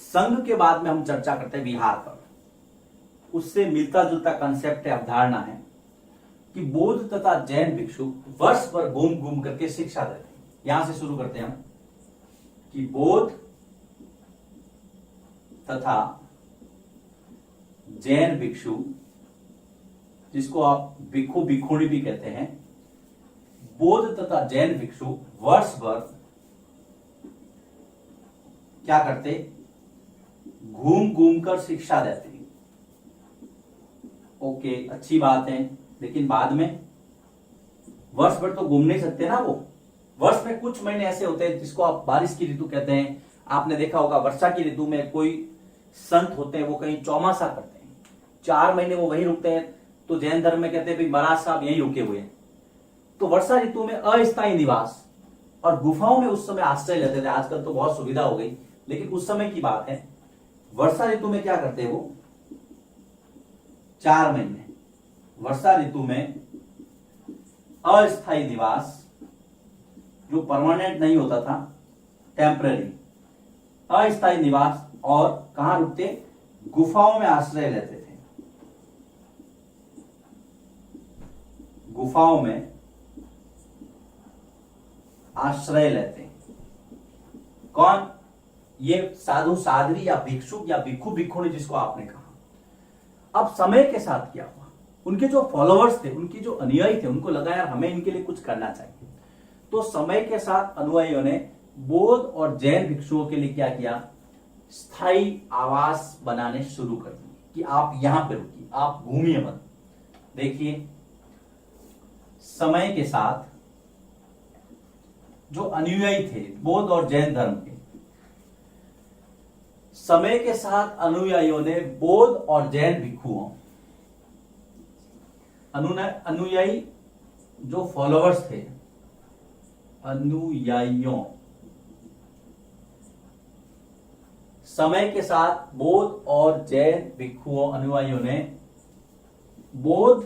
संघ के बाद में हम चर्चा करते हैं विहार पर। उससे मिलता जुलता कंसेप्ट है, अवधारणा है कि बौद्ध तथा जैन भिक्षु वर्ष भर घूम घूम करके शिक्षा देते हैं। यहां से शुरू करते हैं हम कि बौद्ध तथा जैन भिक्षु, जिसको आप भिक्षु भिक्षुणी भी कहते हैं, बौद्ध तथा जैन भिक्षु वर्ष भर क्या करते, घूम घूम कर शिक्षा देते हैं। ओके, अच्छी बात है, लेकिन बाद में वर्ष भर तो घूम नहीं सकते ना वो। वर्ष में कुछ महीने ऐसे होते हैं जिसको आप बारिश की ऋतु कहते हैं। आपने देखा होगा वर्षा की ऋतु में कोई संत होते हैं, वो कहीं चौमासा करते हैं, 4 महीने वो वहीं रुकते हैं। तो जैन धर्म में कहते हैं भाई महाराज साहब यहीं रुके हुए हैं। तो वर्षा ऋतु में अस्थायी निवास और गुफाओं में उस समय आश्रय लेते थे। आजकल तो बहुत सुविधा हो गई, लेकिन उस समय की बात है। वर्षा ऋतु में क्या करते हैं वो, 4 महीने वर्षा ऋतु में अस्थायी निवास, जो परमानेंट नहीं होता था, टेम्पररी अस्थायी निवास, और कहां रुकते, गुफाओं में आश्रय लेते थे। गुफाओं में आश्रय लेते हैं। कौन, ये साधु साध्वी या भिक्षुक या भिक्षु भिक्षुणी जिसको आपने कहा। अब समय के साथ क्या हुआ, उनके जो फॉलोअर्स थे, उनके जो अनुयायी थे, उनको लगा यार हमें इनके लिए कुछ करना चाहिए। तो समय के साथ अनुयायियों ने बौद्ध और जैन भिक्षुओं के लिए क्या किया, स्थायी आवास बनाने शुरू कर दिए कि आप यहां पे रुकिए, आप घूमिए मत। देखिए, समय के साथ जो अनुयायी थे बौद्ध और जैन धर्म के, समय के साथ अनुयायियों ने बौद्ध और जैन भिक्षुओं, अनुयायी जो फॉलोअर्स थे, अनुयायियों, समय के साथ बौद्ध और जैन भिक्षुओं अनुयायियों ने बौद्ध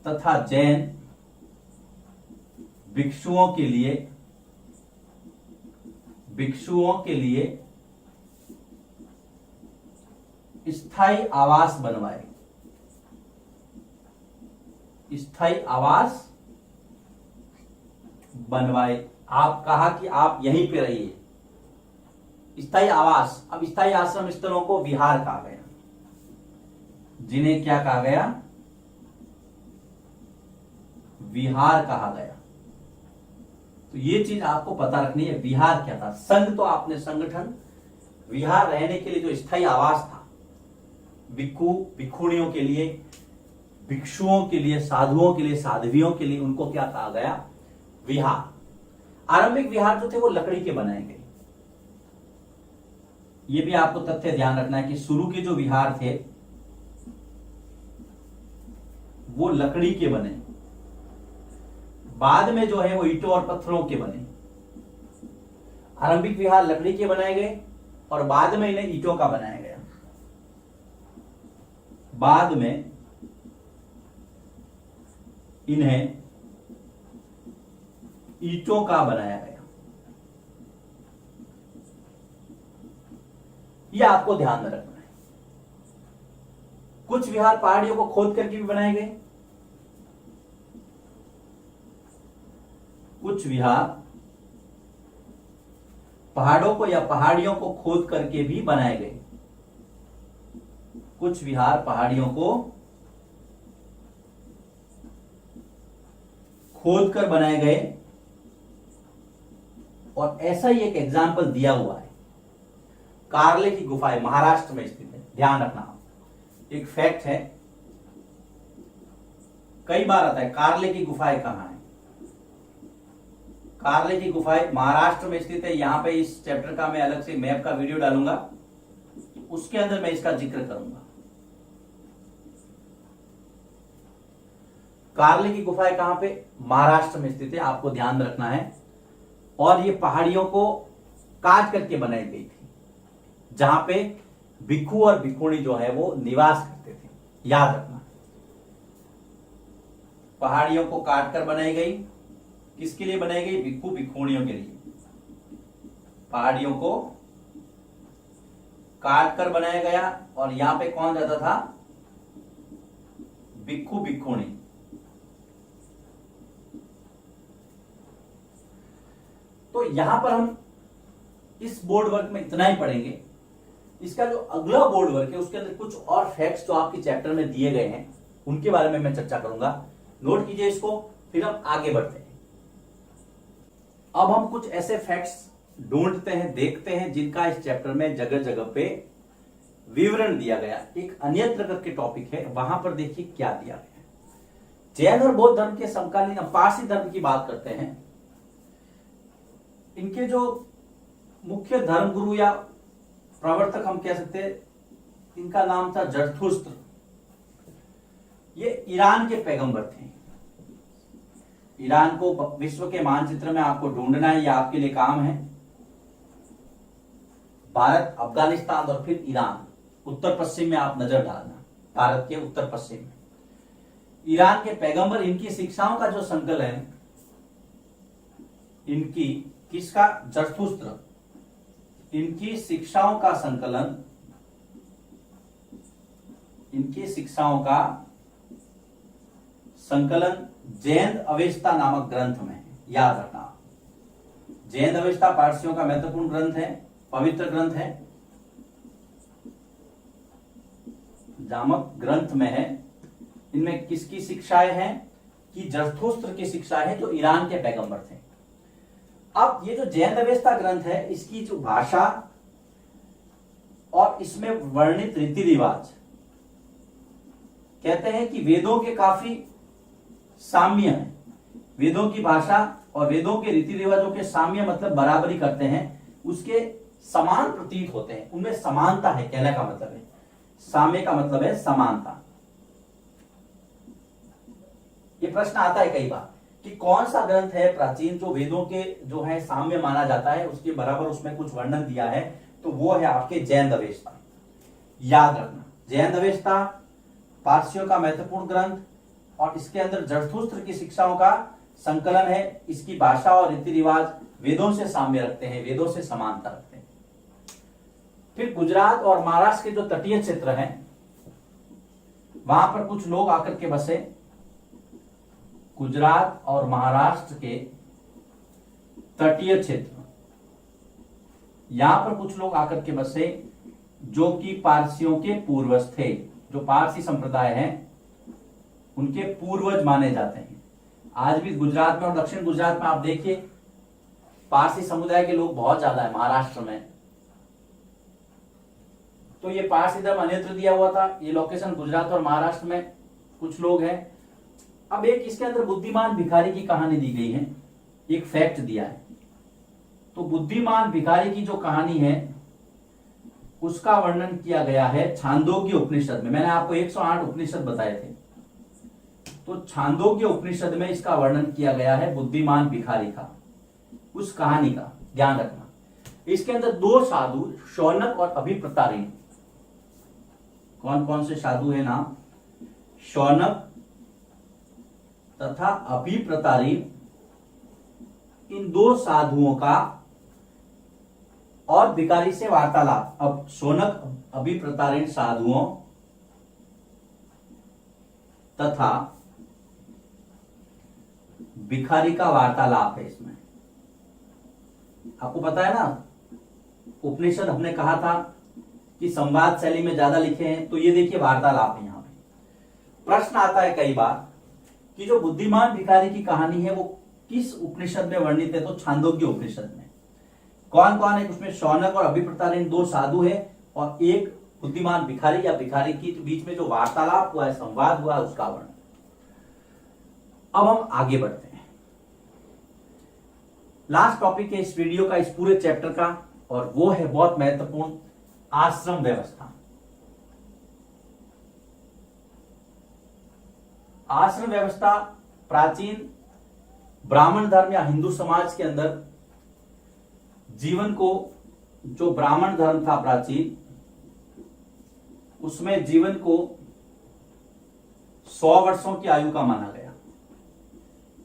तथा जैन भिक्षुओं के लिए स्थायी आवास बनवाए। स्थायी आवास बनवाए। आप कहा कि आप यहीं पे रहिए, स्थायी आवास। अब स्थायी आश्रम स्थलों को विहार कहा गया, जिन्हें क्या कहा गया, विहार कहा गया। तो ये चीज आपको पता रखनी है, विहार क्या था। संघ तो आपने संगठन, विहार रहने के लिए जो स्थायी आवास था, भिक्षु भिक्षुणियों के लिए, भिक्षुओं के लिए, साधुओं के लिए, साध्वियों के लिए, उनको क्या कहा गया, विहार। आरंभिक विहार जो थे वो लकड़ी के बनाए गए। ये भी आपको तथ्य ध्यान रखना है कि शुरू के जो विहार थे वो लकड़ी के बने, बाद में जो है वो ईंटों और पत्थरों के बने। आरंभिक विहार लकड़ी के बनाए गए और बाद में इन्हें ईंटों का बनाया गया। बाद में इन्हें ईंटों का बनाया गया। यह आपको ध्यान में रखना है। कुछ विहार पहाड़ियों को खोद करके भी बनाए गए, कुछ विहार पहाड़ों को या पहाड़ियों को खोद करके भी बनाए गए। कुछ विहार पहाड़ियों को खोद कर बनाए गए। और ऐसा ही एक एग्जाम्पल दिया हुआ है, कार्ले की गुफाएं महाराष्ट्र में स्थित है। ध्यान रखना, एक फैक्ट है, कई बार आता है कार्ले की गुफाएं कहां है। कार्ले की गुफाएं महाराष्ट्र में स्थित है। यहां पे इस चैप्टर का मैं अलग से मैप का वीडियो डालूंगा, उसके अंदर मैं इसका जिक्र करूंगा। कार्ले की गुफाएं कहां पे, महाराष्ट्र में स्थित है, आपको ध्यान रखना है। और ये पहाड़ियों को काट करके बनाई गई थी, जहां पे भिक्षु और भिक्षुणी जो है वो निवास करते थे। याद रखना, पहाड़ियों को काटकर बनाई गई। किसके लिए बनाई गई, भिक्षु भिक्षुणियों के लिए। पहाड़ियों को काट कर बनाया गया, और यहां पे कौन रहता था? भिक्खु भिक्खुणी। तो यहां पर हम इस बोर्ड वर्क में इतना ही पढ़ेंगे। इसका जो अगला बोर्ड वर्क है उसके अंदर कुछ और फैक्ट्स जो आपके चैप्टर में दिए गए हैं उनके बारे में मैं चर्चा करूंगा। नोट कीजिए इसको, फिर हम आगे बढ़ते हैं। अब हम कुछ ऐसे फैक्ट्स ढूंढते हैं, देखते हैं जिनका इस चैप्टर में जगह जगह पे विवरण दिया गया। एक अन्यत्र करके टॉपिक है, वहां पर देखिए क्या दिया गया है। जैन और बौद्ध धर्म के समकालीन पारसी धर्म की बात करते हैं। इनके जो मुख्य धर्मगुरु या प्रवर्तक हम कह सकते हैं, इनका नाम था जरथुस्त्र। ये ईरान के पैगंबर थे। ईरान को विश्व के मानचित्र में आपको ढूंढना है, यह आपके लिए काम है। भारत, अफगानिस्तान और फिर ईरान, उत्तर पश्चिम में आप नजर डालना, भारत के उत्तर पश्चिम में ईरान के पैगंबर। इनकी शिक्षाओं का जो संकलन है, इनकी किसका? जरथुस्त्र। इनकी शिक्षाओं का संकलन, इनकी शिक्षाओं का संकलन जैन अवेस्ता नामक ग्रंथ में है। याद रखना, जैन अवेस्ता पारसियों का महत्वपूर्ण ग्रंथ है, पवित्र ग्रंथ है, नामक ग्रंथ में है। इनमें किसकी शिक्षाएं हैं? कि जरथुस्त्र की शिक्षाएं हैं, जो ईरान के पैगंबर थे। अब ये जो जैन अवेस्ता ग्रंथ है, इसकी जो भाषा और इसमें वर्णित रीति रिवाज, कहते हैं कि वेदों के काफी साम्य है। वेदों की भाषा और वेदों के रीति रिवाजों के साम्य मतलब बराबरी करते हैं, उसके समान प्रतीत होते हैं, उनमें समानता है, कहने का मतलब है। साम्य का मतलब है समानता। ये प्रश्न आता है कई बार कि कौन सा ग्रंथ है प्राचीन जो वेदों के जो है साम्य माना जाता है, उसके बराबर उसमें कुछ वर्णन दिया है, तो वो है आपके जैन अवेस्ता। याद रखना, जैन अवेस्ता पारसियों का महत्वपूर्ण ग्रंथ, और इसके अंदर जरथुस्त्र की शिक्षाओं का संकलन है। इसकी भाषा और रीति रिवाज वेदों से साम्य रखते हैं, वेदों से समानता रखते हैं। फिर गुजरात और महाराष्ट्र के जो तटीय क्षेत्र हैं, वहां पर कुछ लोग आकर के बसे। गुजरात और महाराष्ट्र के तटीय क्षेत्र, यहां पर कुछ लोग आकर के बसे जो कि पारसियों के पूर्वज थे। जो पारसी संप्रदाय हैं उनके पूर्वज माने जाते हैं। आज भी गुजरात में और दक्षिण गुजरात में आप देखिए पारसी समुदाय के लोग बहुत ज्यादा है, महाराष्ट्र में। तो ये पारसी धर्म अन्यत्र दिया हुआ था। ये लोकेशन गुजरात और महाराष्ट्र में कुछ लोग हैं। अब एक इसके अंदर बुद्धिमान भिखारी की कहानी दी गई है, एक फैक्ट दिया है। तो बुद्धिमान भिखारी की जो कहानी है उसका वर्णन किया गया है छांदोग्य उपनिषद में। मैंने आपको 108 उपनिषद बताए थे, तो छांदोग्य उपनिषद में इसका वर्णन किया गया है बुद्धिमान भिखारी का, उस कहानी का ध्यान रखना। इसके अंदर दो साधु, शौनक और अभिप्रतारिणी, कौन कौन से साधु है नाम? शौनक तथा अभिप्रतारिणी, इन दो साधुओं का और भिखारी से वार्तालाप। अब शौनक अभिप्रतारिणी साधुओं तथा भिखारी का वार्तालाप है इसमें। आपको पता है ना, उपनिषद हमने कहा था कि संवाद शैली में ज्यादा लिखे हैं, तो ये देखिए वार्तालाप है। यहां पे प्रश्न आता है कई बार कि जो बुद्धिमान भिखारी की कहानी है वो किस उपनिषद में वर्णित है? तो छांदोग्य उपनिषद में। कौन कौन है उसमें? शौनक और अभिप्रतारिणी दो साधु है, और एक बुद्धिमान भिखारी या भिखारी के बीच में जो वार्तालाप हुआ है, संवाद हुआ है, उसका वर्णन। अब हम आगे बढ़ते हैं। लास्ट टॉपिक है इस वीडियो का, इस पूरे चैप्टर का, और वो है बहुत महत्वपूर्ण, आश्रम व्यवस्था। आश्रम व्यवस्था प्राचीन ब्राह्मण धर्म या हिंदू समाज के अंदर जीवन को, जो ब्राह्मण धर्म था प्राचीन, उसमें जीवन को 100 वर्षों की आयु का माना गया।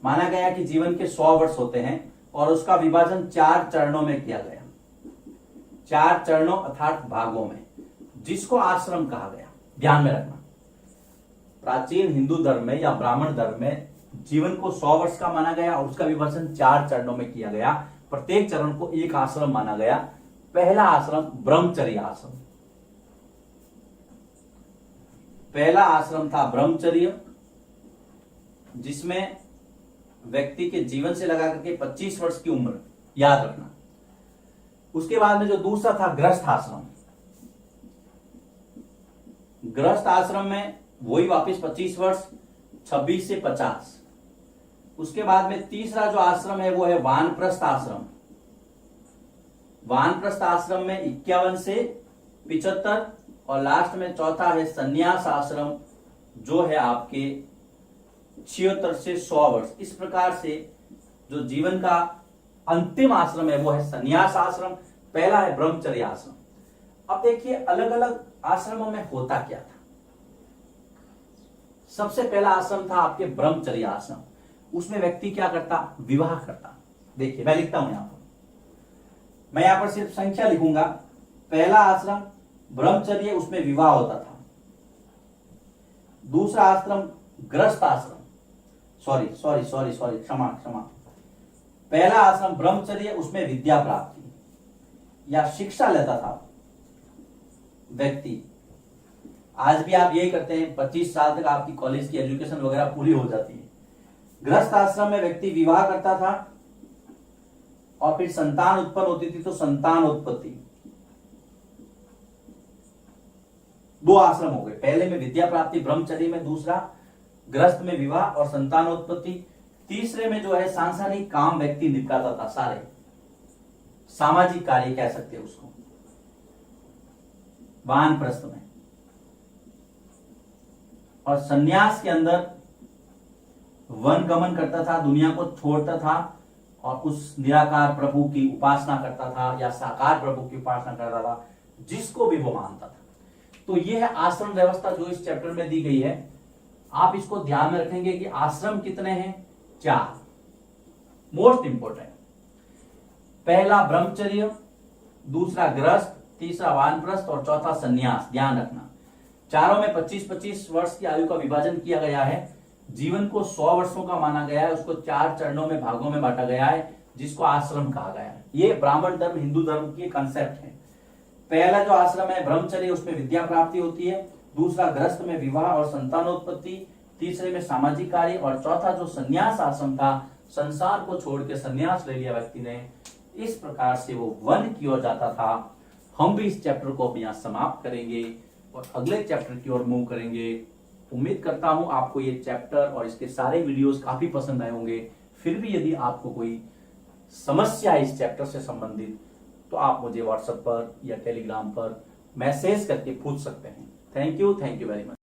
माना गया कि जीवन के 100 वर्ष होते हैं, और उसका विभाजन 4 चरणों में किया गया। 4 चरणों अर्थात भागों में। जिसको आश्रम कहा गया। ध्यान में रखना, प्राचीन हिंदू धर्म में या ब्राह्मण धर्म में जीवन को 100 वर्ष का माना गया और उसका विभाजन 4 चरणों में किया गया। प्रत्येक चरण को एक आश्रम माना गया। पहला आश्रम ब्रह्मचर्य आश्रम, पहला आश्रम था ब्रह्मचर्य, जिसमें व्यक्ति के जीवन से लगा करके 25 वर्ष की उम्र, याद रखना। उसके बाद में जो दूसरा था गृहस्थ आश्रम, गृहस्थ आश्रम में वही वापस 25 वर्ष, 26 से 50। उसके बाद में तीसरा जो आश्रम है वो है वानप्रस्थ आश्रम। वानप्रस्थ आश्रम में 51 से 75 और लास्ट में चौथा है संन्यास आश्रम, जो है आपके 76 से 100 वर्ष। इस प्रकार से जो जीवन का अंतिम आश्रम है वो है संन्यास आश्रम, पहला है ब्रह्मचर्य आश्रम। अब देखिए अलग अलग आश्रमों में होता क्या था। सबसे पहला आश्रम था आपके ब्रह्मचर्य आश्रम। उसमें व्यक्ति क्या करता, विवाह करता। देखिए मैं लिखता हूं यहां पर, मैं यहां पर सिर्फ संख्या लिखूंगा। पहला आश्रम ब्रह्मचर्य, उसमें विवाह होता था। दूसरा आश्रम गृहस्थ आश्रम, सॉरी क्षमा। पहला आश्रम ब्रह्मचर्य, उसमें विद्या प्राप्ति या शिक्षा लेता था व्यक्ति। आज भी आप यही करते हैं, 25 साल तक आपकी कॉलेज की एजुकेशन वगैरह पूरी हो जाती है। गृहस्थ आश्रम में व्यक्ति विवाह करता था और फिर संतान उत्पन्न होती थी, तो संतान उत्पत्ति। 2 आश्रम हो गए, पहले में विद्या प्राप्ति ब्रह्मचर्य में, दूसरा गृहस्थ में विवाह और संतानोत्पत्ति। तीसरे में जो है सांसारिक काम व्यक्ति निपटाता था, सारे सामाजिक कार्य कह सकते हैं उसको, वानप्रस्थ में। और सन्यास के अंदर वन गमन करता था, दुनिया को छोड़ता था और उस निराकार प्रभु की उपासना करता था या साकार प्रभु की उपासना करता था, जिसको भी वो मानता था। तो ये है आश्रम व्यवस्था जो इस चैप्टर में दी गई है। आप इसको ध्यान में रखेंगे कि आश्रम कितने हैं, 4। मोस्ट इंपोर्टेंट, पहला ब्रह्मचर्य, दूसरा गृहस्थ, तीसरा वानप्रस्थ और चौथा सन्यास। ध्यान रखना, चारों में 25-25 वर्ष की आयु का विभाजन किया गया है। जीवन को 100 वर्षों का माना गया है। उसको 4 चरणों में, भागों में बांटा गया है, जिसको आश्रम कहा गया है। ये ब्राह्मण धर्म, हिंदू धर्म की कंसेप्ट है। पहला जो आश्रम है ब्रह्मचर्य, उसमें विद्या प्राप्ति होती है। दूसरा गृहस्थ में विवाह और संतानोत्पत्ति, तीसरे में सामाजिक कार्य और चौथा जो संन्यास आश्रम था, संसार को छोड़ के संन्यास ले लिया व्यक्ति ने। इस प्रकार से वो वन की ओर जाता था। हम भी इस चैप्टर को अब यहाँ समाप्त करेंगे और अगले चैप्टर की ओर मूव करेंगे। उम्मीद करता हूं आपको ये चैप्टर और इसके सारे वीडियोस काफी पसंद आए होंगे। फिर भी यदि आपको कोई समस्या है इस चैप्टर से संबंधित, तो आप मुझे व्हाट्सएप पर या टेलीग्राम पर मैसेज करके पूछ सकते हैं। Thank you very much.